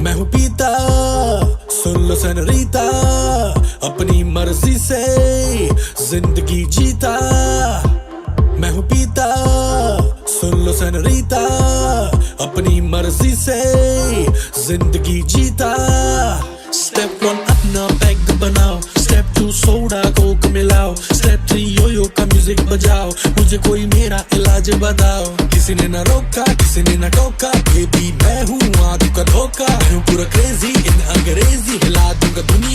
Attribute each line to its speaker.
Speaker 1: मैं हूँ पीता, सुन लो सनरीता, अपनी मर्जी से जिंदगी जीता। मैं हूँ पीता, सुन लो सनरीता, अपनी मर्जी से जिंदगी जीता। स्टेप 1 अपना पैग बनाओ, स्टेप 2 सोडा कोक मिलाओ, स्टेप 3 योयो का म्यूजिक बजाओ, मुझे कोई मेरा इलाज बताओ। किसी ने ना रोका, किसी ने ना टोका, बेबी मैं हूँ आदू का धोखा। मैं हूँ पूरा क्रेजी इन अंग्रेजी, हिला दूंगा दुनिया